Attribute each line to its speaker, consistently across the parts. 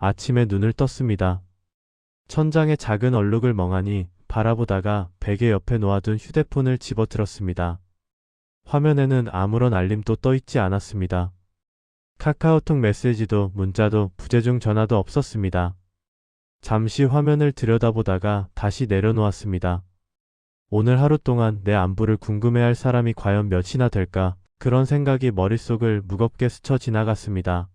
Speaker 1: 아침에 눈을 떴습니다. 천장에 작은 얼룩을 멍하니 바라보다가 베개 옆에 놓아둔 휴대폰을 집어들었습니다. 화면에는 아무런 알림도 떠 있지 않았습니다. 카카오톡 메시지도 문자도 부재중 전화도 없었습니다. 잠시 화면을 들여다보다가 다시 내려놓았습니다. 오늘 하루 동안 내 안부를 궁금해할 사람이 과연 몇이나 될까? 그런 생각이 머릿속을 무겁게 스쳐 지나갔습니다.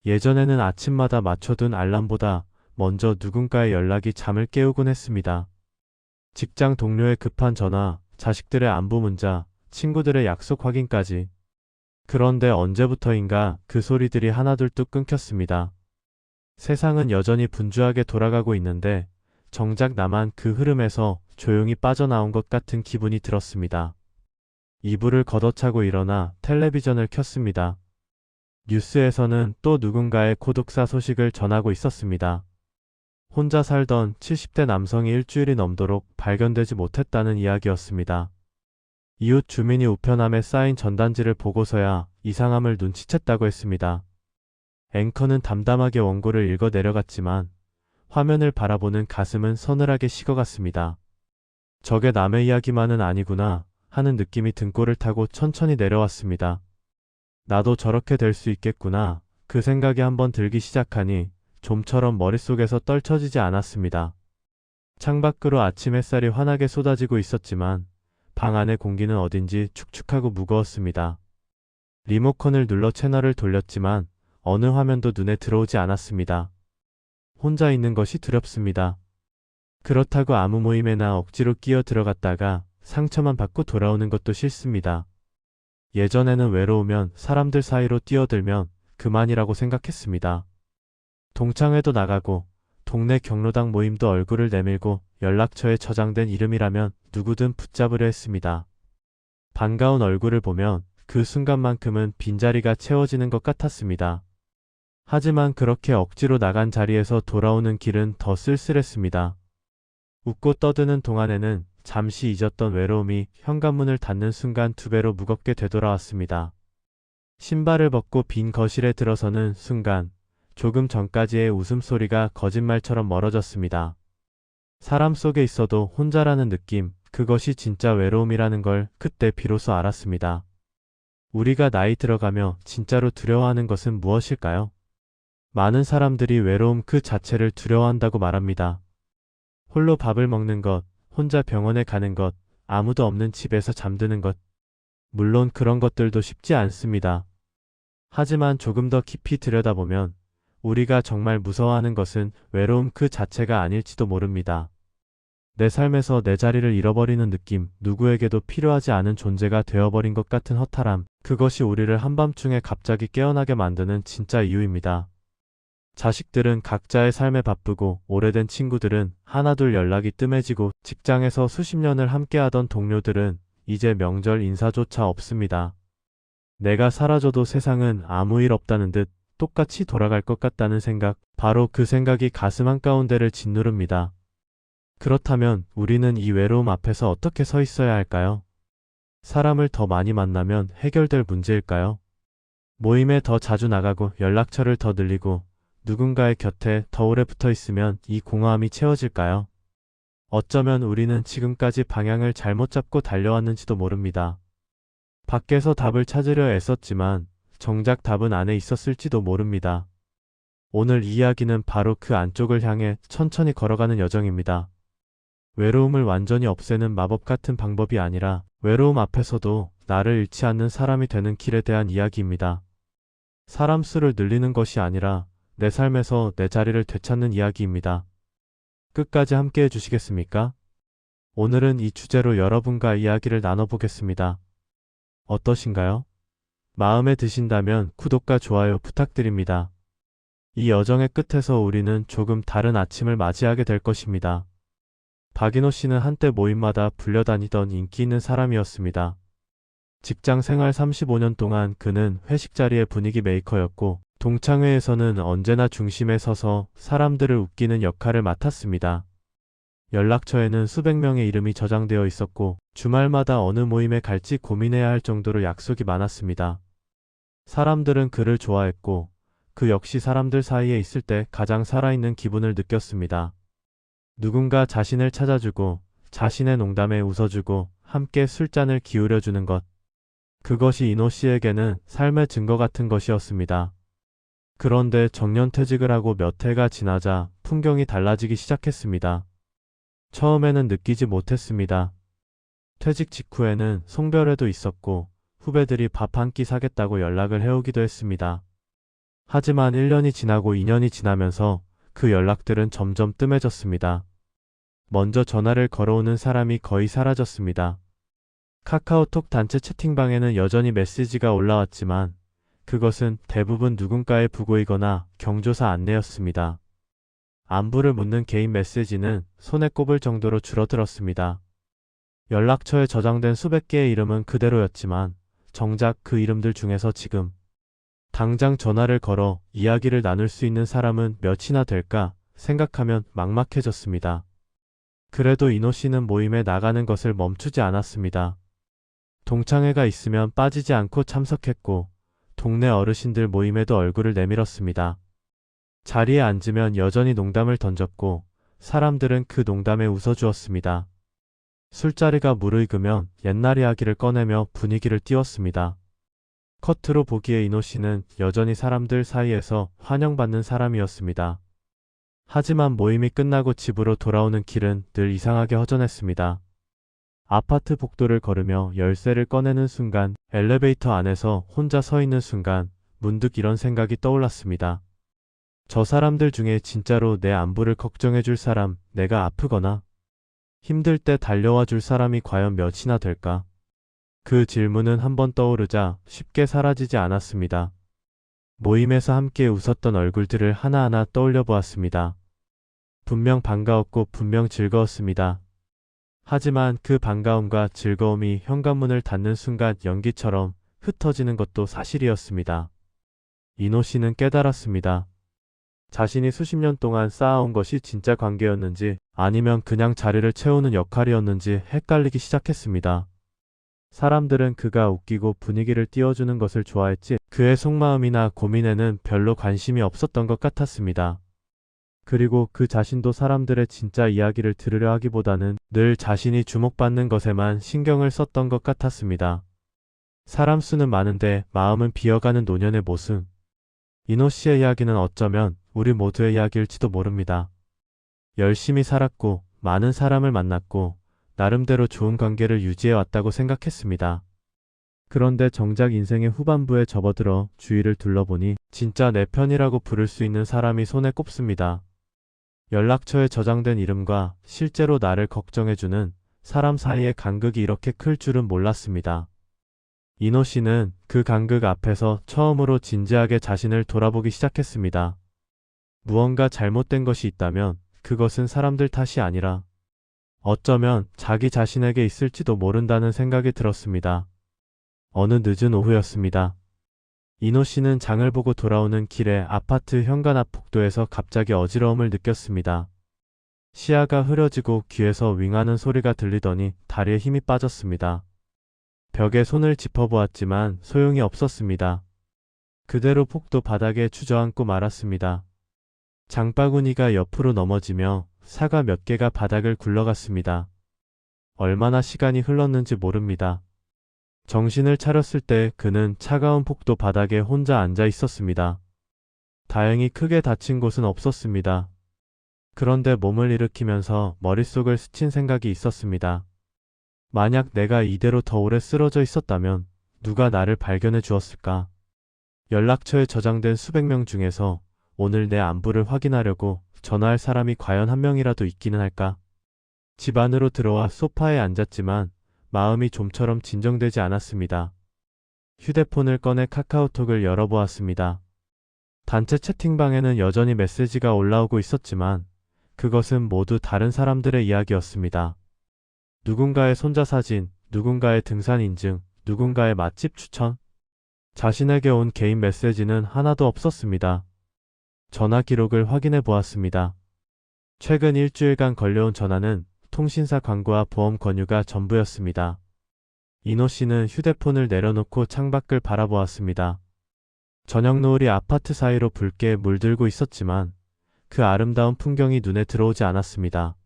Speaker 1: 예전에는 아침마다 맞춰둔 알람보다 먼저 누군가의 연락이 잠을 깨우곤 했습니다. 직장 동료의 급한 전화, 자식들의 안부 문자, 친구들의 약속 확인까지. 그런데 언제부터인가 그 소리들이 하나둘뚝 끊겼습니다. 세상은 여전히 분주하게 돌아가고 있는데 정작 나만 그 흐름에서 조용히 빠져나온 것 같은 기분이 들었습니다. 이불을 걷어차고 일어나 텔레비전을 켰습니다. 뉴스에서는 또 누군가의 고독사 소식을 전하고 있었습니다. 혼자 살던 70대 남성이 일주일이 넘도록 발견되지 못했다는 이야기였습니다. 이웃 주민이 우편함에 쌓인 전단지를 보고서야 이상함을 눈치챘다고 했습니다. 앵커는 담담하게 원고를 읽어 내려갔지만 화면을 바라보는 가슴은 서늘하게 식어갔습니다. 저게 남의 이야기만은 아니구나 하는 느낌이 등골을 타고 천천히 내려왔습니다. 나도 저렇게 될 수 있겠구나. 그 생각이 한번 들기 시작하니 좀처럼 머릿속에서 떨쳐지지 않았습니다. 창밖으로 아침 햇살이 환하게 쏟아지고 있었지만 방 안의 공기는 어딘지 축축하고 무거웠습니다. 리모컨을 눌러 채널을 돌렸지만 어느 화면도 눈에 들어오지 않았습니다. 혼자 있는 것이 두렵습니다. 그렇다고 아무 모임에나 억지로 끼어 들어갔다가 상처만 받고 돌아오는 것도 싫습니다. 예전에는 외로우면 사람들 사이로 뛰어들면 그만이라고 생각했습니다. 동창회도 나가고 동네 경로당 모임도 얼굴을 내밀고 연락처에 저장된 이름이라면 누구든 붙잡으려 했습니다. 반가운 얼굴을 보면 그 순간만큼은 빈자리가 채워지는 것 같았습니다. 하지만 그렇게 억지로 나간 자리에서 돌아오는 길은 더 쓸쓸했습니다. 웃고 떠드는 동안에는 잠시 잊었던 외로움이 현관문을 닫는 순간 두 배로 무겁게 되돌아왔습니다. 신발을 벗고 빈 거실에 들어서는 순간 조금 전까지의 웃음소리가 거짓말처럼 멀어졌습니다. 사람 속에 있어도 혼자라는 느낌, 그것이 진짜 외로움이라는 걸 그때 비로소 알았습니다. 우리가 나이 들어가며 진짜로 두려워하는 것은 무엇일까요? 많은 사람들이 외로움 그 자체를 두려워한다고 말합니다. 홀로 밥을 먹는 것, 혼자 병원에 가는 것, 아무도 없는 집에서 잠드는 것. 물론 그런 것들도 쉽지 않습니다. 하지만 조금 더 깊이 들여다보면 우리가 정말 무서워하는 것은 외로움 그 자체가 아닐지도 모릅니다. 내 삶에서 내 자리를 잃어버리는 느낌, 누구에게도 필요하지 않은 존재가 되어버린 것 같은 허탈함, 그것이 우리를 한밤중에 갑자기 깨어나게 만드는 진짜 이유입니다. 자식들은 각자의 삶에 바쁘고 오래된 친구들은 하나둘 연락이 뜸해지고 직장에서 수십 년을 함께하던 동료들은 이제 명절 인사조차 없습니다. 내가 사라져도 세상은 아무 일 없다는 듯 똑같이 돌아갈 것 같다는 생각, 바로 그 생각이 가슴 한가운데를 짓누릅니다. 그렇다면 우리는 이 외로움 앞에서 어떻게 서 있어야 할까요? 사람을 더 많이 만나면 해결될 문제일까요? 모임에 더 자주 나가고 연락처를 더 늘리고 누군가의 곁에 더 오래 붙어 있으면 이 공허함이 채워질까요? 어쩌면 우리는 지금까지 방향을 잘못 잡고 달려왔는지도 모릅니다. 밖에서 답을 찾으려 애썼지만 정작 답은 안에 있었을지도 모릅니다. 오늘 이야기는 바로 그 안쪽을 향해 천천히 걸어가는 여정입니다. 외로움을 완전히 없애는 마법 같은 방법이 아니라 외로움 앞에서도 나를 잃지 않는 사람이 되는 길에 대한 이야기입니다. 사람 수를 늘리는 것이 아니라 내 삶에서 내 자리를 되찾는 이야기입니다. 끝까지 함께 해주시겠습니까? 오늘은 이 주제로 여러분과 이야기를 나눠보겠습니다. 어떠신가요? 마음에 드신다면 구독과 좋아요 부탁드립니다. 이 여정의 끝에서 우리는 조금 다른 아침을 맞이하게 될 것입니다. 박인호 씨는 한때 모임마다 불려다니던 인기 있는 사람이었습니다. 직장 생활 35년 동안 그는 회식 자리의 분위기 메이커였고 동창회에서는 언제나 중심에 서서 사람들을 웃기는 역할을 맡았습니다. 연락처에는 수백 명의 이름이 저장되어 있었고 주말마다 어느 모임에 갈지 고민해야 할 정도로 약속이 많았습니다. 사람들은 그를 좋아했고 그 역시 사람들 사이에 있을 때 가장 살아있는 기분을 느꼈습니다. 누군가 자신을 찾아주고 자신의 농담에 웃어주고 함께 술잔을 기울여주는 것. 그것이 이노 씨에게는 삶의 증거 같은 것이었습니다. 그런데 정년퇴직을 하고 몇 해가 지나자 풍경이 달라지기 시작했습니다. 처음에는 느끼지 못했습니다. 퇴직 직후에는 송별회도 있었고 후배들이 밥 한 끼 사겠다고 연락을 해오기도 했습니다. 하지만 1년이 지나고 2년이 지나면서 그 연락들은 점점 뜸해졌습니다. 먼저 전화를 걸어오는 사람이 거의 사라졌습니다. 카카오톡 단체 채팅방에는 여전히 메시지가 올라왔지만 그것은 대부분 누군가의 부고이거나 경조사 안내였습니다. 안부를 묻는 개인 메시지는 손에 꼽을 정도로 줄어들었습니다. 연락처에 저장된 수백 개의 이름은 그대로였지만 정작 그 이름들 중에서 지금 당장 전화를 걸어 이야기를 나눌 수 있는 사람은 몇이나 될까 생각하면 막막해졌습니다. 그래도 이노 씨는 모임에 나가는 것을 멈추지 않았습니다. 동창회가 있으면 빠지지 않고 참석했고 동네 어르신들 모임에도 얼굴을 내밀었습니다. 자리에 앉으면 여전히 농담을 던졌고 사람들은 그 농담에 웃어주었습니다. 술자리가 무르익으면 옛날 이야기를 꺼내며 분위기를 띄웠습니다. 겉으로 보기에 이노 씨는 여전히 사람들 사이에서 환영받는 사람이었습니다. 하지만 모임이 끝나고 집으로 돌아오는 길은 늘 이상하게 허전했습니다. 아파트 복도를 걸으며 열쇠를 꺼내는 순간, 엘리베이터 안에서 혼자 서 있는 순간 문득 이런 생각이 떠올랐습니다. 저 사람들 중에 진짜로 내 안부를 걱정해 줄 사람, 내가 아프거나 힘들 때 달려와 줄 사람이 과연 몇이나 될까? 그 질문은 한번 떠오르자 쉽게 사라지지 않았습니다. 모임에서 함께 웃었던 얼굴들을 하나하나 떠올려 보았습니다. 분명 반가웠고 분명 즐거웠습니다. 하지만 그 반가움과 즐거움이 현관문을 닫는 순간 연기처럼 흩어지는 것도 사실이었습니다. 이노 씨는 깨달았습니다. 자신이 수십 년 동안 쌓아온 것이 진짜 관계였는지 아니면 그냥 자리를 채우는 역할이었는지 헷갈리기 시작했습니다. 사람들은 그가 웃기고 분위기를 띄워주는 것을 좋아했지 그의 속마음이나 고민에는 별로 관심이 없었던 것 같았습니다. 그리고 그 자신도 사람들의 진짜 이야기를 들으려 하기보다는 늘 자신이 주목받는 것에만 신경을 썼던 것 같았습니다. 사람 수는 많은데 마음은 비어가는 노년의 모습. 이노 씨의 이야기는 어쩌면 우리 모두의 이야기일지도 모릅니다. 열심히 살았고 많은 사람을 만났고 나름대로 좋은 관계를 유지해 왔다고 생각했습니다. 그런데 정작 인생의 후반부에 접어들어 주위를 둘러보니 진짜 내 편이라고 부를 수 있는 사람이 손에 꼽습니다. 연락처에 저장된 이름과 실제로 나를 걱정해주는 사람 사이의 간극이 이렇게 클 줄은 몰랐습니다. 이노 씨는 그 간극 앞에서 처음으로 진지하게 자신을 돌아보기 시작했습니다. 무언가 잘못된 것이 있다면 그것은 사람들 탓이 아니라 어쩌면 자기 자신에게 있을지도 모른다는 생각이 들었습니다. 어느 늦은 오후였습니다. 이노 씨는 장을 보고 돌아오는 길에 아파트 현관 앞 복도에서 갑자기 어지러움을 느꼈습니다. 시야가 흐려지고 귀에서 윙하는 소리가 들리더니 다리에 힘이 빠졌습니다. 벽에 손을 짚어보았지만 소용이 없었습니다. 그대로 복도 바닥에 주저앉고 말았습니다. 장바구니가 옆으로 넘어지며 사과 몇 개가 바닥을 굴러갔습니다. 얼마나 시간이 흘렀는지 모릅니다. 정신을 차렸을 때 그는 차가운 복도 바닥에 혼자 앉아 있었습니다. 다행히 크게 다친 곳은 없었습니다. 그런데 몸을 일으키면서 머릿속을 스친 생각이 있었습니다. 만약 내가 이대로 더 오래 쓰러져 있었다면 누가 나를 발견해 주었을까? 연락처에 저장된 수백 명 중에서 오늘 내 안부를 확인하려고 전화할 사람이 과연 한 명이라도 있기는 할까? 집 안으로 들어와 소파에 앉았지만 마음이 좀처럼 진정되지 않았습니다. 휴대폰을 꺼내 카카오톡을 열어보았습니다. 단체 채팅방에는 여전히 메시지가 올라오고 있었지만 그것은 모두 다른 사람들의 이야기였습니다. 누군가의 손자 사진, 누군가의 등산 인증, 누군가의 맛집 추천. 자신에게 온 개인 메시지는 하나도 없었습니다. 전화 기록을 확인해 보았습니다. 최근 일주일간 걸려온 전화는 통신사 광고와 보험 권유가 전부였습니다. 이노 씨는 휴대폰을 내려놓고 창밖을 바라보았습니다. 저녁 노을이 아파트 사이로 붉게 물들고 있었지만 그 아름다운 풍경이 눈에 들어오지 않았습니다.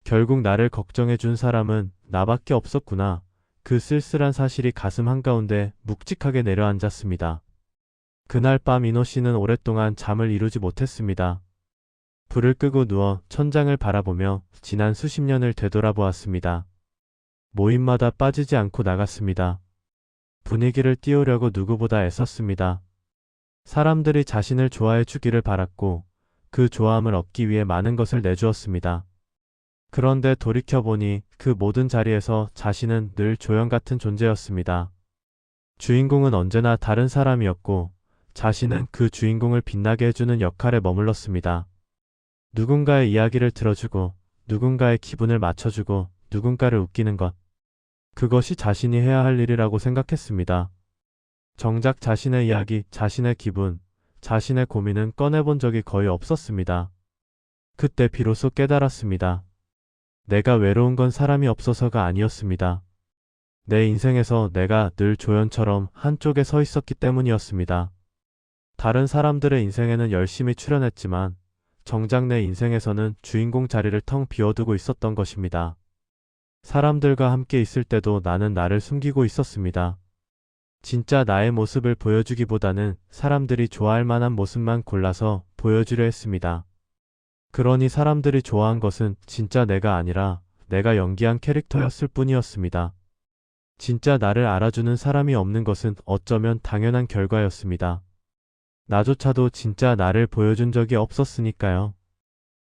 Speaker 1: 결국 나를 걱정해준 사람은 나밖에 없었구나. 그 쓸쓸한 사실이 가슴 한가운데 묵직하게 내려앉았습니다. 그날 밤 이노 씨는 오랫동안 잠을 이루지 못했습니다. 불을 끄고 누워 천장을 바라보며 지난 수십 년을 되돌아보았습니다. 모임마다 빠지지 않고 나갔습니다. 분위기를 띄우려고 누구보다 애썼습니다. 사람들이 자신을 좋아해 주기를 바랐고 그 좋아함을 얻기 위해 많은 것을 내주었습니다. 그런데 돌이켜보니 그 모든 자리에서 자신은 늘 조연 같은 존재였습니다. 주인공은 언제나 다른 사람이었고 자신은 그 주인공을 빛나게 해주는 역할에 머물렀습니다. 누군가의 이야기를 들어주고 누군가의 기분을 맞춰주고 누군가를 웃기는 것. 그것이 자신이 해야 할 일이라고 생각했습니다. 정작 자신의 이야기, 자신의 기분, 자신의 고민은 꺼내본 적이 거의 없었습니다. 그때 비로소 깨달았습니다. 내가 외로운 건 사람이 없어서가 아니었습니다. 내 인생에서 내가 늘 조연처럼 한쪽에 서 있었기 때문이었습니다. 다른 사람들의 인생에는 열심히 출연했지만 정작 내 인생에서는 주인공 자리를 텅 비워두고 있었던 것입니다. 사람들과 함께 있을 때도 나는 나를 숨기고 있었습니다. 진짜 나의 모습을 보여주기보다는 사람들이 좋아할 만한 모습만 골라서 보여주려 했습니다. 그러니 사람들이 좋아한 것은 진짜 내가 아니라 내가 연기한 캐릭터였을 뿐이었습니다. 진짜 나를 알아주는 사람이 없는 것은 어쩌면 당연한 결과였습니다. 나조차도 진짜 나를 보여준 적이 없었으니까요.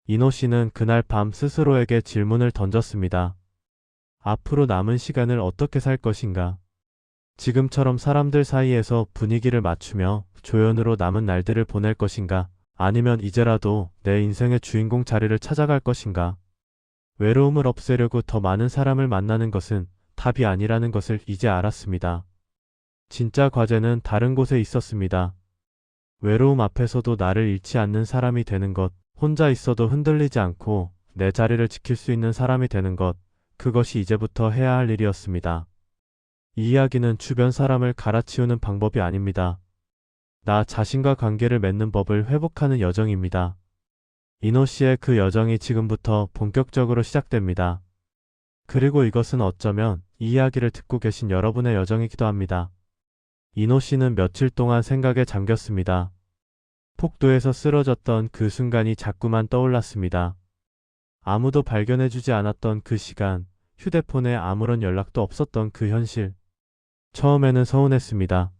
Speaker 1: 이노 씨는 그날 밤 스스로에게 질문을 던졌습니다. 앞으로 남은 시간을 어떻게 살 것인가? 지금처럼 사람들 사이에서 분위기를 맞추며 조연으로 남은 날들을 보낼 것인가? 아니면 이제라도 내 인생의 주인공 자리를 찾아갈 것인가? 외로움을 없애려고 더 많은 사람을 만나는 것은 답이 아니라는 것을 이제 알았습니다. 진짜 과제는 다른 곳에 있었습니다. 외로움 앞에서도 나를 잃지 않는 사람이 되는 것, 혼자 있어도 흔들리지 않고 내 자리를 지킬 수 있는 사람이 되는 것, 그것이 이제부터 해야 할 일이었습니다. 이 이야기는 주변 사람을 갈아치우는 방법이 아닙니다. 나 자신과 관계를 맺는 법을 회복하는 여정입니다. 이노 씨의 그 여정이 지금부터 본격적으로 시작됩니다. 그리고 이것은 어쩌면 이 이야기를 듣고 계신 여러분의 여정이기도 합니다. 이노 씨는 며칠 동안 생각에 잠겼습니다. 폭도에서 쓰러졌던 그 순간이 자꾸만 떠올랐습니다. 아무도 발견해주지 않았던 그 시간, 휴대폰에 아무런 연락도 없었던 그 현실. 처음에는 서운했습니다.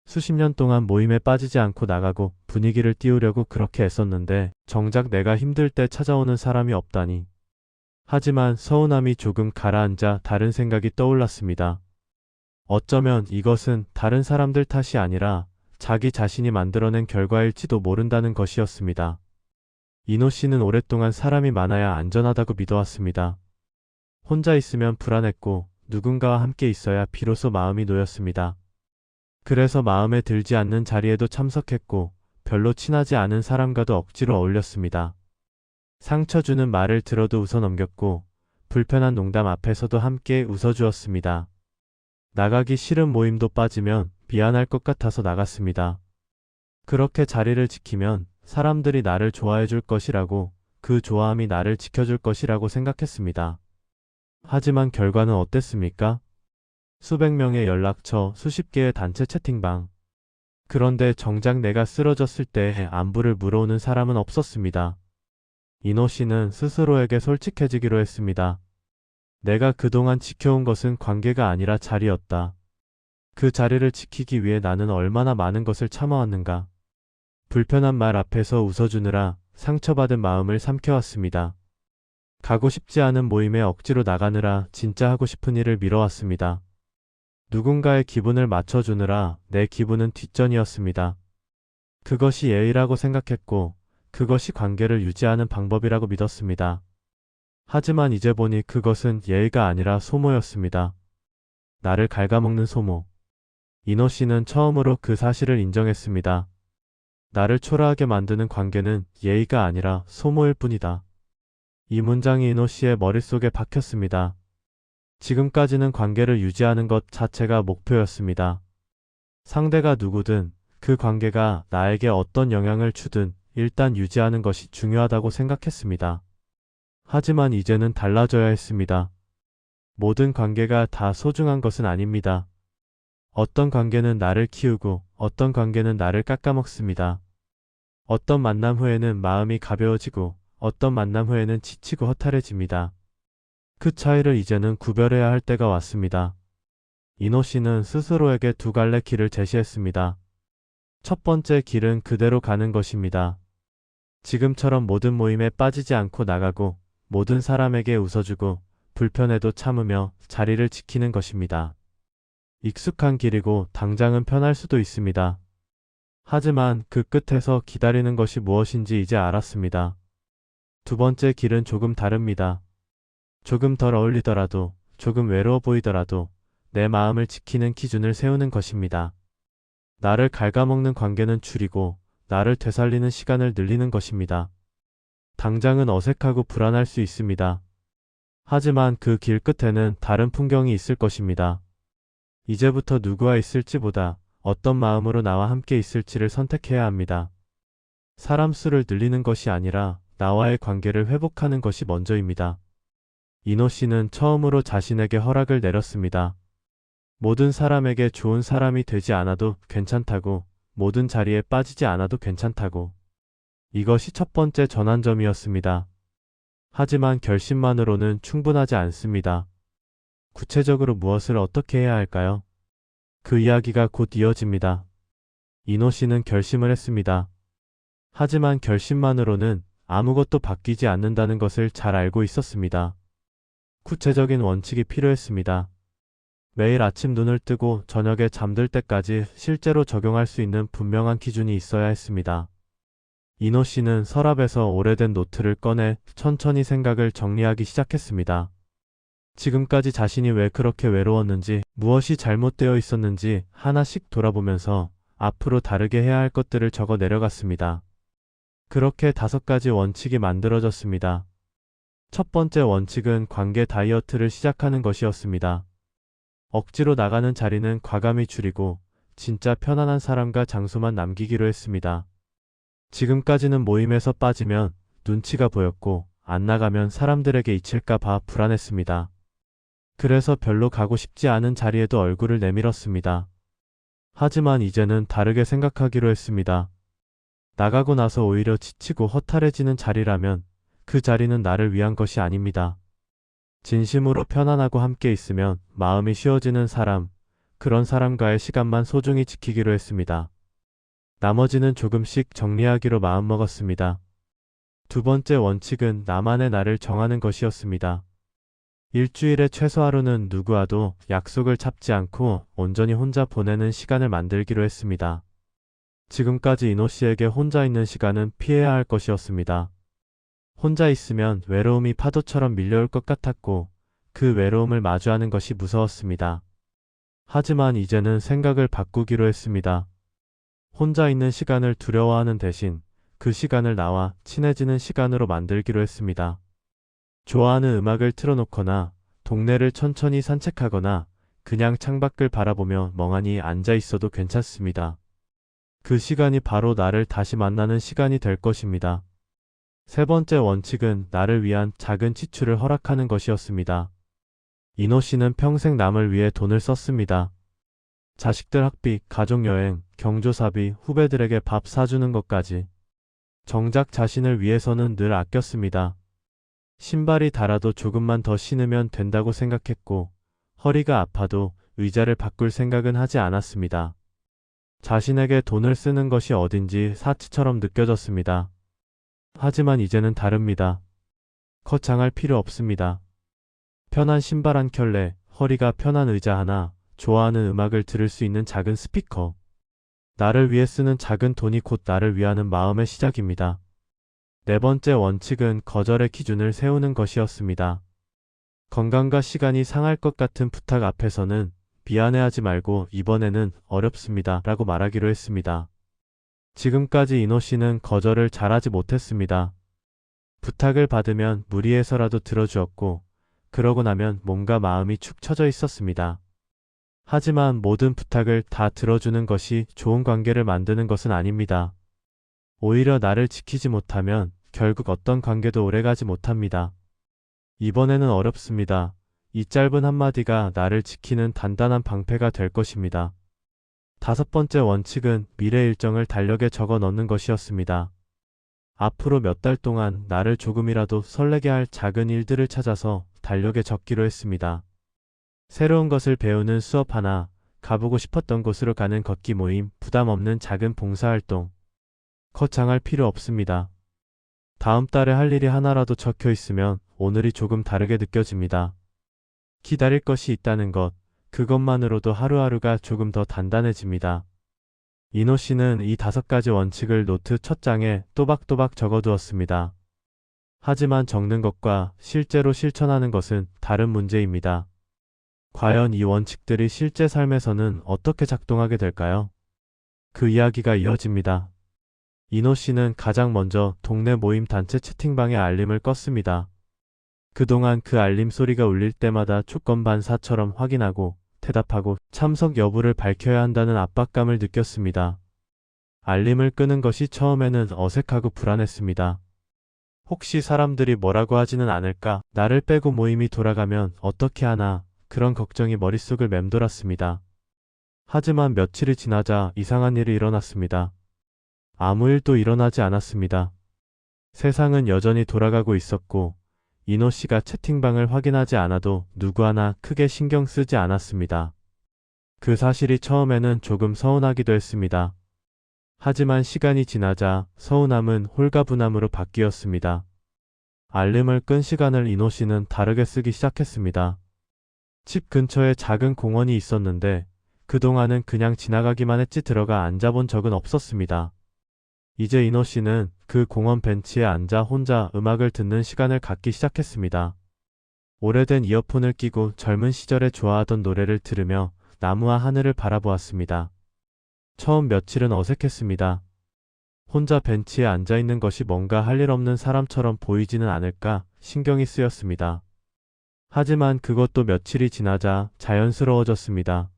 Speaker 1: 수십 년 동안 모임에 빠지지 않고 나가고 분위기를 띄우려고 그렇게 애썼는데 정작 내가 힘들 때 찾아오는 사람이 없다니. 하지만 서운함이 조금 가라앉아 다른 생각이 떠올랐습니다. 어쩌면 이것은 다른 사람들 탓이 아니라 자기 자신이 만들어낸 결과일지도 모른다는 것이었습니다. 이노 씨는 오랫동안 사람이 많아야 안전하다고 믿어왔습니다. 혼자 있으면 불안했고 누군가와 함께 있어야 비로소 마음이 놓였습니다. 그래서 마음에 들지 않는 자리에도 참석했고 별로 친하지 않은 사람과도 억지로 어울렸습니다. 상처 주는 말을 들어도 웃어넘겼고 불편한 농담 앞에서도 함께 웃어주었습니다. 나가기 싫은 모임도 빠지면 미안할 것 같아서 나갔습니다. 그렇게 자리를 지키면 사람들이 나를 좋아해 줄 것이라고, 그 좋아함이 나를 지켜줄 것이라고 생각했습니다. 하지만 결과는 어땠습니까? 수백 명의 연락처, 수십 개의 단체 채팅방. 그런데 정작 내가 쓰러졌을 때 안부를 물어오는 사람은 없었습니다. 이노 씨는 스스로에게 솔직해지기로 했습니다. 내가 그동안 지켜온 것은 관계가 아니라 자리였다. 그 자리를 지키기 위해 나는 얼마나 많은 것을 참아왔는가. 불편한 말 앞에서 웃어주느라 상처받은 마음을 삼켜왔습니다. 가고 싶지 않은 모임에 억지로 나가느라 진짜 하고 싶은 일을 미뤄왔습니다. 누군가의 기분을 맞춰주느라 내 기분은 뒷전이었습니다. 그것이 예의라고 생각했고 그것이 관계를 유지하는 방법이라고 믿었습니다. 하지만 이제 보니 그것은 예의가 아니라 소모였습니다. 나를 갉아먹는 소모. 이노 씨는 처음으로 그 사실을 인정했습니다. 나를 초라하게 만드는 관계는 예의가 아니라 소모일 뿐이다. 이 문장이 이노 씨의 머릿속에 박혔습니다. 지금까지는 관계를 유지하는 것 자체가 목표였습니다. 상대가 누구든 그 관계가 나에게 어떤 영향을 주든 일단 유지하는 것이 중요하다고 생각했습니다. 하지만 이제는 달라져야 했습니다. 모든 관계가 다 소중한 것은 아닙니다. 어떤 관계는 나를 키우고 어떤 관계는 나를 깎아먹습니다. 어떤 만남 후에는 마음이 가벼워지고 어떤 만남 후에는 지치고 허탈해집니다. 그 차이를 이제는 구별해야 할 때가 왔습니다. 이노 씨는 스스로에게 두 갈래 길을 제시했습니다. 첫 번째 길은 그대로 가는 것입니다. 지금처럼 모든 모임에 빠지지 않고 나가고 모든 사람에게 웃어주고 불편해도 참으며 자리를 지키는 것입니다. 익숙한 길이고 당장은 편할 수도 있습니다. 하지만 그 끝에서 기다리는 것이 무엇인지 이제 알았습니다. 두 번째 길은 조금 다릅니다. 조금 덜 어울리더라도, 조금 외로워 보이더라도 내 마음을 지키는 기준을 세우는 것입니다. 나를 갉아먹는 관계는 줄이고 나를 되살리는 시간을 늘리는 것입니다. 당장은 어색하고 불안할 수 있습니다. 하지만 그 길 끝에는 다른 풍경이 있을 것입니다. 이제부터 누구와 있을지보다 어떤 마음으로 나와 함께 있을지를 선택해야 합니다. 사람 수를 늘리는 것이 아니라 나와의 관계를 회복하는 것이 먼저입니다. 이노 씨는 처음으로 자신에게 허락을 내렸습니다. 모든 사람에게 좋은 사람이 되지 않아도 괜찮다고, 모든 자리에 빠지지 않아도 괜찮다고. 이것이 첫 번째 전환점이었습니다. 하지만 결심만으로는 충분하지 않습니다. 구체적으로 무엇을 어떻게 해야 할까요? 그 이야기가 곧 이어집니다. 이노 씨는 결심을 했습니다. 하지만 결심만으로는 아무것도 바뀌지 않는다는 것을 잘 알고 있었습니다. 구체적인 원칙이 필요했습니다. 매일 아침 눈을 뜨고 저녁에 잠들 때까지 실제로 적용할 수 있는 분명한 기준이 있어야 했습니다. 이노 씨는 서랍에서 오래된 노트를 꺼내 천천히 생각을 정리하기 시작했습니다. 지금까지 자신이 왜 그렇게 외로웠는지, 무엇이 잘못되어 있었는지 하나씩 돌아보면서 앞으로 다르게 해야 할 것들을 적어 내려갔습니다. 그렇게 5가지 원칙이 만들어졌습니다. 첫 번째 원칙은 관계 다이어트를 시작하는 것이었습니다. 억지로 나가는 자리는 과감히 줄이고 진짜 편안한 사람과 장소만 남기기로 했습니다. 지금까지는 모임에서 빠지면 눈치가 보였고 안 나가면 사람들에게 잊힐까 봐 불안했습니다. 그래서 별로 가고 싶지 않은 자리에도 얼굴을 내밀었습니다. 하지만 이제는 다르게 생각하기로 했습니다. 나가고 나서 오히려 지치고 허탈해지는 자리라면 그 자리는 나를 위한 것이 아닙니다. 진심으로 편안하고 함께 있으면 마음이 쉬워지는 사람, 그런 사람과의 시간만 소중히 지키기로 했습니다. 나머지는 조금씩 정리하기로 마음먹었습니다. 두 번째 원칙은 나만의 날을 정하는 것이었습니다. 일주일에 최소 하루는 누구와도 약속을 잡지 않고 온전히 혼자 보내는 시간을 만들기로 했습니다. 지금까지 이노 씨에게 혼자 있는 시간은 피해야 할 것이었습니다. 혼자 있으면 외로움이 파도처럼 밀려올 것 같았고 그 외로움을 마주하는 것이 무서웠습니다. 하지만 이제는 생각을 바꾸기로 했습니다. 혼자 있는 시간을 두려워하는 대신 그 시간을 나와 친해지는 시간으로 만들기로 했습니다. 좋아하는 음악을 틀어놓거나 동네를 천천히 산책하거나 그냥 창밖을 바라보며 멍하니 앉아 있어도 괜찮습니다. 그 시간이 바로 나를 다시 만나는 시간이 될 것입니다. 세 번째 원칙은 나를 위한 작은 지출을 허락하는 것이었습니다. 이노 씨는 평생 남을 위해 돈을 썼습니다. 자식들 학비, 가족여행, 경조사비, 후배들에게 밥 사주는 것까지. 정작 자신을 위해서는 늘 아꼈습니다. 신발이 닳아도 조금만 더 신으면 된다고 생각했고 허리가 아파도 의자를 바꿀 생각은 하지 않았습니다. 자신에게 돈을 쓰는 것이 어딘지 사치처럼 느껴졌습니다. 하지만 이제는 다릅니다. 거창할 필요 없습니다. 편한 신발 한 켤레, 허리가 편한 의자 하나, 좋아하는 음악을 들을 수 있는 작은 스피커. 나를 위해 쓰는 작은 돈이 곧 나를 위하는 마음의 시작입니다. 네 번째 원칙은 거절의 기준을 세우는 것이었습니다. 건강과 시간이 상할 것 같은 부탁 앞에서는 미안해하지 말고 이번에는 어렵습니다 라고 말하기로 했습니다. 지금까지 이노 씨는 거절을 잘하지 못했습니다. 부탁을 받으면 무리해서라도 들어주었고 그러고 나면 몸과 마음이 축 처져 있었습니다. 하지만 모든 부탁을 다 들어주는 것이 좋은 관계를 만드는 것은 아닙니다. 오히려 나를 지키지 못하면 결국 어떤 관계도 오래가지 못합니다. 이번에는 어렵습니다. 이 짧은 한마디가 나를 지키는 단단한 방패가 될 것입니다. 다섯 번째 원칙은 미래 일정을 달력에 적어 넣는 것이었습니다. 앞으로 몇 달 동안 나를 조금이라도 설레게 할 작은 일들을 찾아서 달력에 적기로 했습니다. 새로운 것을 배우는 수업 하나, 가보고 싶었던 곳으로 가는 걷기 모임, 부담 없는 작은 봉사활동. 거창할 필요 없습니다. 다음 달에 할 일이 하나라도 적혀 있으면 오늘이 조금 다르게 느껴집니다. 기다릴 것이 있다는 것, 그것만으로도 하루하루가 조금 더 단단해집니다. 이노 씨는 이 5가지 원칙을 노트 첫 장에 또박또박 적어두었습니다. 하지만 적는 것과 실제로 실천하는 것은 다른 문제입니다. 과연 이 원칙들이 실제 삶에서는 어떻게 작동하게 될까요? 그 이야기가 이어집니다. 이노 씨는 가장 먼저 동네 모임 단체 채팅방에 알림을 껐습니다. 그동안 그 알림 소리가 울릴 때마다 조건반사처럼 확인하고 대답하고 참석 여부를 밝혀야 한다는 압박감을 느꼈습니다. 알림을 끄는 것이 처음에는 어색하고 불안했습니다. 혹시 사람들이 뭐라고 하지는 않을까? 나를 빼고 모임이 돌아가면 어떻게 하나? 그런 걱정이 머릿속을 맴돌았습니다. 하지만 며칠이 지나자 이상한 일이 일어났습니다. 아무 일도 일어나지 않았습니다. 세상은 여전히 돌아가고 있었고 이노 씨가 채팅방을 확인하지 않아도 누구 하나 크게 신경 쓰지 않았습니다. 그 사실이 처음에는 조금 서운하기도 했습니다. 하지만 시간이 지나자 서운함은 홀가분함으로 바뀌었습니다. 알림을 끈 시간을 이노 씨는 다르게 쓰기 시작했습니다. 집 근처에 작은 공원이 있었는데 그동안은 그냥 지나가기만 했지 들어가 앉아본 적은 없었습니다. 이제 이노 씨는 그 공원 벤치에 앉아 혼자 음악을 듣는 시간을 갖기 시작했습니다. 오래된 이어폰을 끼고 젊은 시절에 좋아하던 노래를 들으며 나무와 하늘을 바라보았습니다. 처음 며칠은 어색했습니다. 혼자 벤치에 앉아 있는 것이 뭔가 할 일 없는 사람처럼 보이지는 않을까 신경이 쓰였습니다. 하지만 그것도 며칠이 지나자 자연스러워졌습니다.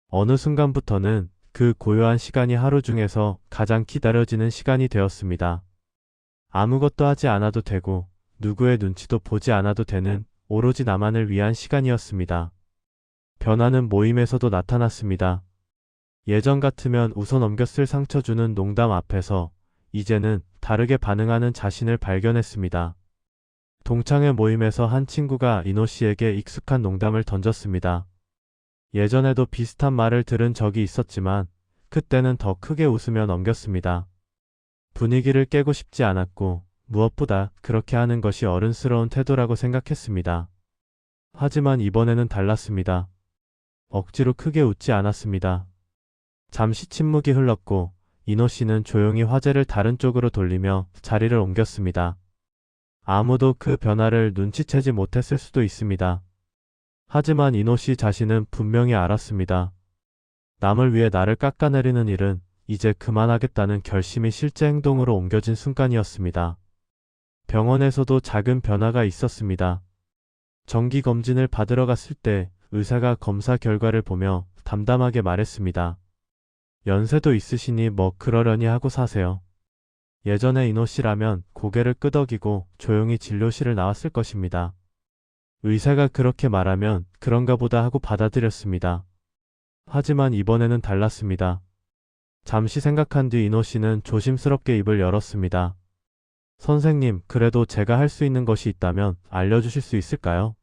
Speaker 1: 어느 순간부터는 그 고요한 시간이 하루 중에서 가장 기다려지는 시간이 되었습니다. 아무것도 하지 않아도 되고 누구의 눈치도 보지 않아도 되는 오로지 나만을 위한 시간이었습니다. 변화는 모임에서도 나타났습니다. 예전 같으면 웃어 넘겼을 상처 주는 농담 앞에서 이제는 다르게 반응하는 자신을 발견했습니다. 동창회 모임에서 한 친구가 이노 씨에게 익숙한 농담을 던졌습니다. 예전에도 비슷한 말을 들은 적이 있었지만 그때는 더 크게 웃으며 넘겼습니다. 분위기를 깨고 싶지 않았고 무엇보다 그렇게 하는 것이 어른스러운 태도라고 생각했습니다. 하지만 이번에는 달랐습니다. 억지로 크게 웃지 않았습니다. 잠시 침묵이 흘렀고 이노 씨는 조용히 화제를 다른 쪽으로 돌리며 자리를 옮겼습니다. 아무도 그 변화를 눈치채지 못했을 수도 있습니다. 하지만 이노 씨 자신은 분명히 알았습니다. 남을 위해 나를 깎아내리는 일은 이제 그만하겠다는 결심이 실제 행동으로 옮겨진 순간이었습니다. 병원에서도 작은 변화가 있었습니다. 정기검진을 받으러 갔을 때 의사가 검사 결과를 보며 담담하게 말했습니다. 연세도 있으시니 뭐 그러려니 하고 사세요. 예전에 이노 씨라면 고개를 끄덕이고 조용히 진료실을 나왔을 것입니다. 의사가 그렇게 말하면 그런가 보다 하고 받아들였습니다. 하지만 이번에는 달랐습니다. 잠시 생각한 뒤 이노 씨는 조심스럽게 입을 열었습니다. 선생님, 그래도 제가 할 수 있는 것이 있다면 알려주실 수 있을까요?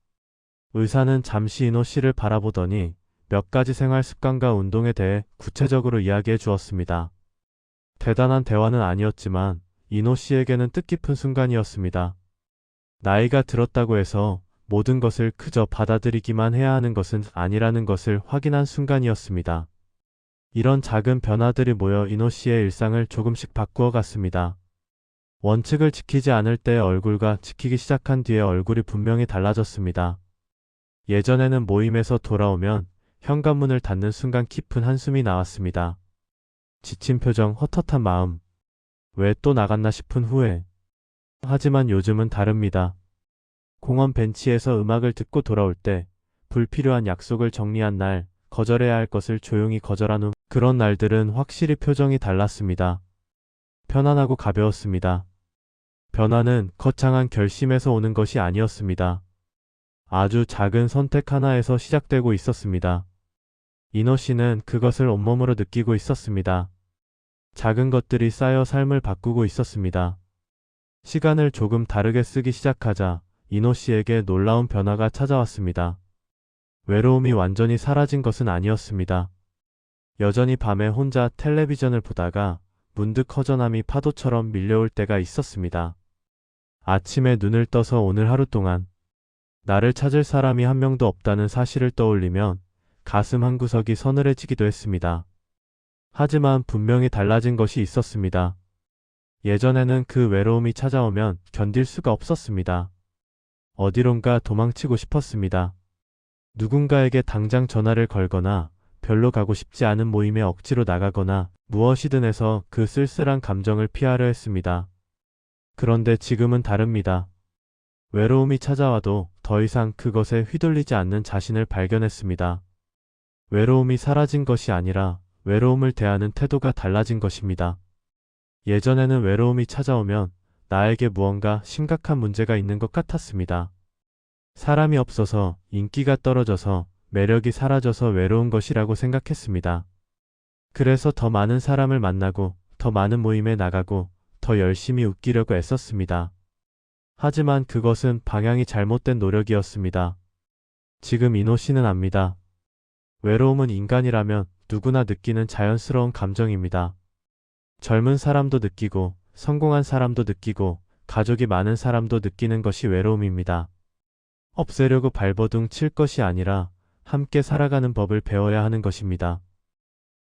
Speaker 1: 의사는 잠시 이노 씨를 바라보더니 몇 가지 생활 습관과 운동에 대해 구체적으로 이야기해 주었습니다. 대단한 대화는 아니었지만 이노 씨에게는 뜻깊은 순간이었습니다. 나이가 들었다고 해서 모든 것을 그저 받아들이기만 해야 하는 것은 아니라는 것을 확인한 순간이었습니다. 이런 작은 변화들이 모여 이노 씨의 일상을 조금씩 바꾸어 갔습니다. 원칙을 지키지 않을 때의 얼굴과 지키기 시작한 뒤의 얼굴이 분명히 달라졌습니다. 예전에는 모임에서 돌아오면 현관문을 닫는 순간 깊은 한숨이 나왔습니다. 지친 표정, 헛헛한 마음. 왜 또 나갔나 싶은 후회. 하지만 요즘은 다릅니다. 공원 벤치에서 음악을 듣고 돌아올 때, 불필요한 약속을 정리한 날, 거절해야 할 것을 조용히 거절한 후 그런 날들은 확실히 표정이 달랐습니다. 편안하고 가벼웠습니다. 변화는 거창한 결심에서 오는 것이 아니었습니다. 아주 작은 선택 하나에서 시작되고 있었습니다. 이노 씨는 그것을 온몸으로 느끼고 있었습니다. 작은 것들이 쌓여 삶을 바꾸고 있었습니다. 시간을 조금 다르게 쓰기 시작하자 이노 씨에게 놀라운 변화가 찾아왔습니다. 외로움이 완전히 사라진 것은 아니었습니다. 여전히 밤에 혼자 텔레비전을 보다가 문득 허전함이 파도처럼 밀려올 때가 있었습니다. 아침에 눈을 떠서 오늘 하루 동안 나를 찾을 사람이 한 명도 없다는 사실을 떠올리면 가슴 한구석이 서늘해지기도 했습니다. 하지만 분명히 달라진 것이 있었습니다. 예전에는 그 외로움이 찾아오면 견딜 수가 없었습니다. 어디론가 도망치고 싶었습니다. 누군가에게 당장 전화를 걸거나 별로 가고 싶지 않은 모임에 억지로 나가거나 무엇이든 해서 그 쓸쓸한 감정을 피하려 했습니다. 그런데 지금은 다릅니다. 외로움이 찾아와도 더 이상 그것에 휘둘리지 않는 자신을 발견했습니다. 외로움이 사라진 것이 아니라 외로움을 대하는 태도가 달라진 것입니다. 예전에는 외로움이 찾아오면 나에게 무언가 심각한 문제가 있는 것 같았습니다. 사람이 없어서, 인기가 떨어져서, 매력이 사라져서 외로운 것이라고 생각했습니다. 그래서 더 많은 사람을 만나고, 더 많은 모임에 나가고, 더 열심히 웃기려고 애썼습니다. 하지만 그것은 방향이 잘못된 노력이었습니다. 지금 이노 씨는 압니다. 외로움은 인간이라면 누구나 느끼는 자연스러운 감정입니다. 젊은 사람도 느끼고, 성공한 사람도 느끼고, 가족이 많은 사람도 느끼는 것이 외로움입니다. 없애려고 발버둥 칠 것이 아니라 함께 살아가는 법을 배워야 하는 것입니다.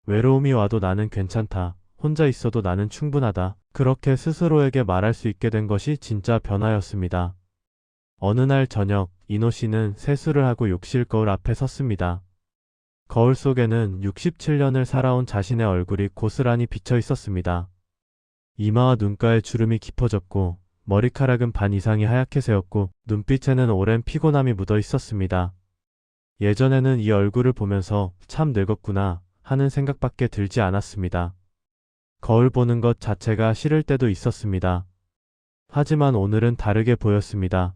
Speaker 1: 외로움이 와도 나는 괜찮다. 혼자 있어도 나는 충분하다. 그렇게 스스로에게 말할 수 있게 된 것이 진짜 변화였습니다. 어느 날 저녁, 이노 씨는 세수를 하고 욕실 거울 앞에 섰습니다. 거울 속에는 67년을 살아온 자신의 얼굴이 고스란히 비쳐 있었습니다. 이마와 눈가에 주름이 깊어졌고 머리카락은 반 이상이 하얗게 새었고 눈빛에는 오랜 피곤함이 묻어 있었습니다. 예전에는 이 얼굴을 보면서 참 늙었구나 하는 생각밖에 들지 않았습니다. 거울 보는 것 자체가 싫을 때도 있었습니다. 하지만 오늘은 다르게 보였습니다.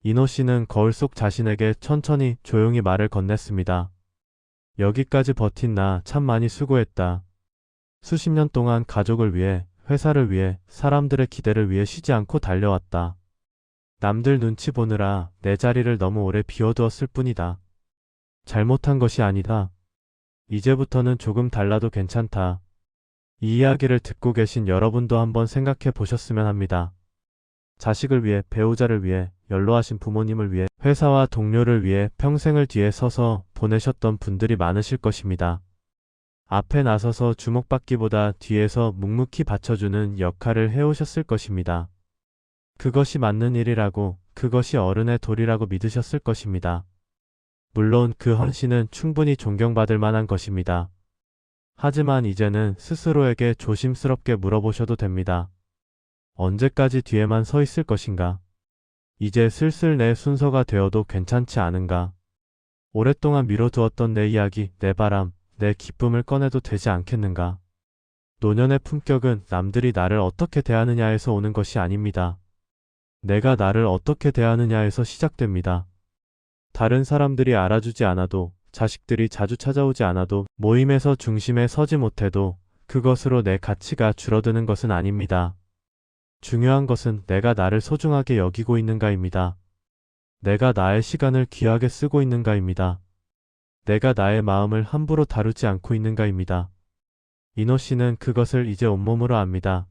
Speaker 1: 이노 씨는 거울 속 자신에게 천천히 조용히 말을 건넸습니다. 여기까지 버틴 나 참 많이 수고했다. 수십 년 동안 가족을 위해, 회사를 위해, 사람들의 기대를 위해 쉬지 않고 달려왔다. 남들 눈치 보느라 내 자리를 너무 오래 비워두었을 뿐이다. 잘못한 것이 아니다. 이제부터는 조금 달라도 괜찮다. 이 이야기를 듣고 계신 여러분도 한번 생각해 보셨으면 합니다. 자식을 위해, 배우자를 위해, 연로하신 부모님을 위해, 회사와 동료를 위해 평생을 뒤에 서서 보내셨던 분들이 많으실 것입니다. 앞에 나서서 주목받기보다 뒤에서 묵묵히 받쳐주는 역할을 해오셨을 것입니다. 그것이 맞는 일이라고, 그것이 어른의 도리라고 믿으셨을 것입니다. 물론 그 헌신은 충분히 존경받을 만한 것입니다. 하지만 이제는 스스로에게 조심스럽게 물어보셔도 됩니다. 언제까지 뒤에만 서 있을 것인가? 이제 슬슬 내 순서가 되어도 괜찮지 않은가? 오랫동안 미뤄두었던 내 이야기, 내 바람, 내 기쁨을 꺼내도 되지 않겠는가? 노년의 품격은 남들이 나를 어떻게 대하느냐에서 오는 것이 아닙니다. 내가 나를 어떻게 대하느냐에서 시작됩니다. 다른 사람들이 알아주지 않아도, 자식들이 자주 찾아오지 않아도, 모임에서 중심에 서지 못해도 그것으로 내 가치가 줄어드는 것은 아닙니다. 중요한 것은 내가 나를 소중하게 여기고 있는가입니다. 내가 나의 시간을 귀하게 쓰고 있는가입니다. 내가 나의 마음을 함부로 다루지 않고 있는가입니다. 이노 씨는 그것을 이제 온몸으로 압니다.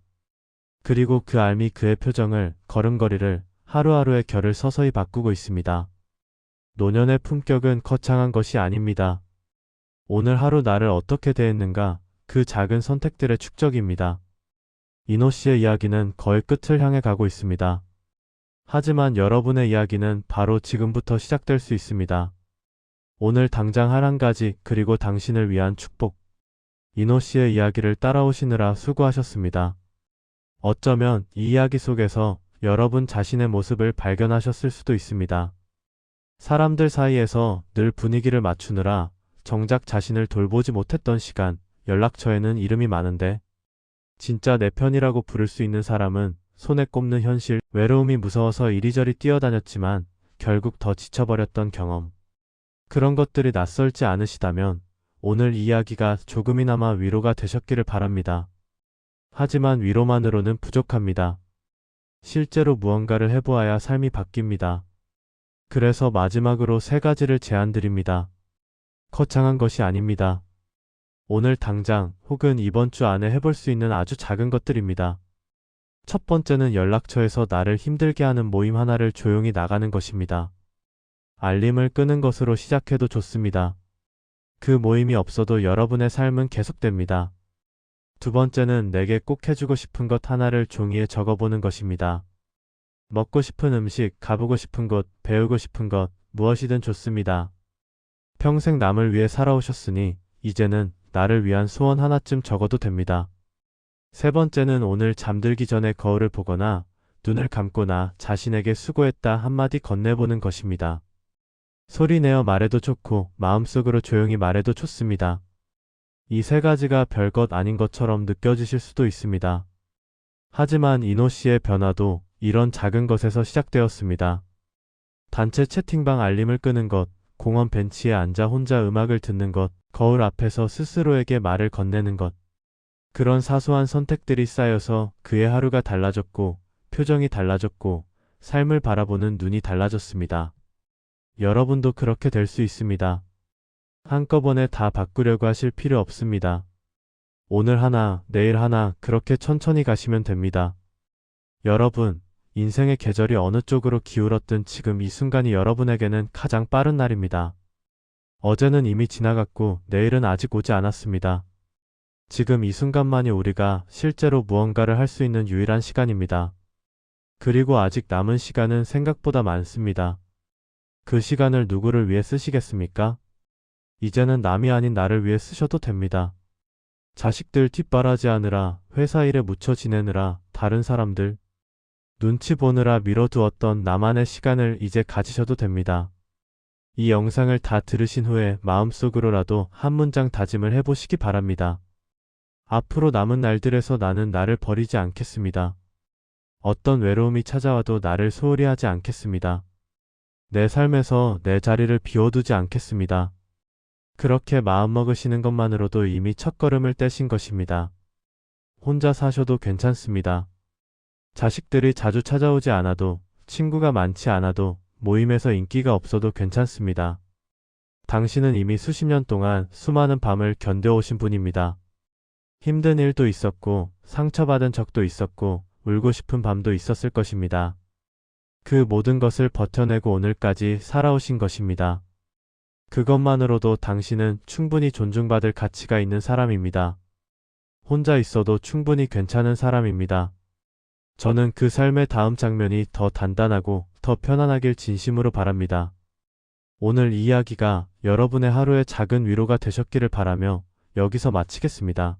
Speaker 1: 그리고 그 알미 그의 표정을, 걸음걸이를, 하루하루의 결을 서서히 바꾸고 있습니다. 노년의 품격은 거창한 것이 아닙니다. 오늘 하루 나를 어떻게 대했는가, 그 작은 선택들의 축적입니다. 이노 씨의 이야기는 거의 끝을 향해 가고 있습니다. 하지만 여러분의 이야기는 바로 지금부터 시작될 수 있습니다. 오늘 당장 한 가지, 그리고 당신을 위한 축복. 이노 씨의 이야기를 따라오시느라 수고하셨습니다. 어쩌면 이 이야기 속에서 여러분 자신의 모습을 발견하셨을 수도 있습니다. 사람들 사이에서 늘 분위기를 맞추느라 정작 자신을 돌보지 못했던 시간, 연락처에는 이름이 많은데 진짜 내 편이라고 부를 수 있는 사람은 손에 꼽는 현실, 외로움이 무서워서 이리저리 뛰어다녔지만 결국 더 지쳐버렸던 경험. 그런 것들이 낯설지 않으시다면 오늘 이야기가 조금이나마 위로가 되셨기를 바랍니다. 하지만 위로만으로는 부족합니다. 실제로 무언가를 해보아야 삶이 바뀝니다. 그래서 마지막으로 3가지를 제안드립니다. 거창한 것이 아닙니다. 오늘 당장 혹은 이번 주 안에 해볼 수 있는 아주 작은 것들입니다. 첫 번째는 연락처에서 나를 힘들게 하는 모임 하나를 조용히 나가는 것입니다. 알림을 끄는 것으로 시작해도 좋습니다. 그 모임이 없어도 여러분의 삶은 계속됩니다. 두 번째는 내게 꼭 해주고 싶은 것 하나를 종이에 적어보는 것입니다. 먹고 싶은 음식, 가보고 싶은 곳, 배우고 싶은 것, 무엇이든 좋습니다. 평생 남을 위해 살아오셨으니 이제는 나를 위한 소원 하나쯤 적어도 됩니다. 세 번째는 오늘 잠들기 전에 거울을 보거나 눈을 감고 나 자신에게 수고했다 한마디 건네보는 것입니다. 소리내어 말해도 좋고 마음속으로 조용히 말해도 좋습니다. 이 3가지가 별것 아닌 것처럼 느껴지실 수도 있습니다. 하지만 이노 씨의 변화도 이런 작은 것에서 시작되었습니다. 단체 채팅방 알림을 끄는 것, 공원 벤치에 앉아 혼자 음악을 듣는 것, 거울 앞에서 스스로에게 말을 건네는 것. 그런 사소한 선택들이 쌓여서 그의 하루가 달라졌고, 표정이 달라졌고, 삶을 바라보는 눈이 달라졌습니다. 여러분도 그렇게 될 수 있습니다. 한꺼번에 다 바꾸려고 하실 필요 없습니다. 오늘 하나, 내일 하나 그렇게 천천히 가시면 됩니다. 여러분, 인생의 계절이 어느 쪽으로 기울었든 지금 이 순간이 여러분에게는 가장 빠른 날입니다. 어제는 이미 지나갔고 내일은 아직 오지 않았습니다. 지금 이 순간만이 우리가 실제로 무언가를 할 수 있는 유일한 시간입니다. 그리고 아직 남은 시간은 생각보다 많습니다. 그 시간을 누구를 위해 쓰시겠습니까? 이제는 남이 아닌 나를 위해 쓰셔도 됩니다. 자식들 뒷바라지하느라, 회사 일에 묻혀 지내느라, 다른 사람들 눈치 보느라 미뤄두었던 나만의 시간을 이제 가지셔도 됩니다. 이 영상을 다 들으신 후에 마음속으로라도 한 문장 다짐을 해보시기 바랍니다. 앞으로 남은 날들에서 나는 나를 버리지 않겠습니다. 어떤 외로움이 찾아와도 나를 소홀히 하지 않겠습니다. 내 삶에서 내 자리를 비워두지 않겠습니다. 그렇게 마음먹으시는 것만으로도 이미 첫걸음을 떼신 것입니다. 혼자 사셔도 괜찮습니다. 자식들이 자주 찾아오지 않아도, 친구가 많지 않아도, 모임에서 인기가 없어도 괜찮습니다. 당신은 이미 수십 년 동안 수많은 밤을 견뎌오신 분입니다. 힘든 일도 있었고, 상처받은 적도 있었고, 울고 싶은 밤도 있었을 것입니다. 그 모든 것을 버텨내고 오늘까지 살아오신 것입니다. 그것만으로도 당신은 충분히 존중받을 가치가 있는 사람입니다. 혼자 있어도 충분히 괜찮은 사람입니다. 저는 그 삶의 다음 장면이 더 단단하고 더 편안하길 진심으로 바랍니다. 오늘 이야기가 여러분의 하루의 작은 위로가 되셨기를 바라며 여기서 마치겠습니다.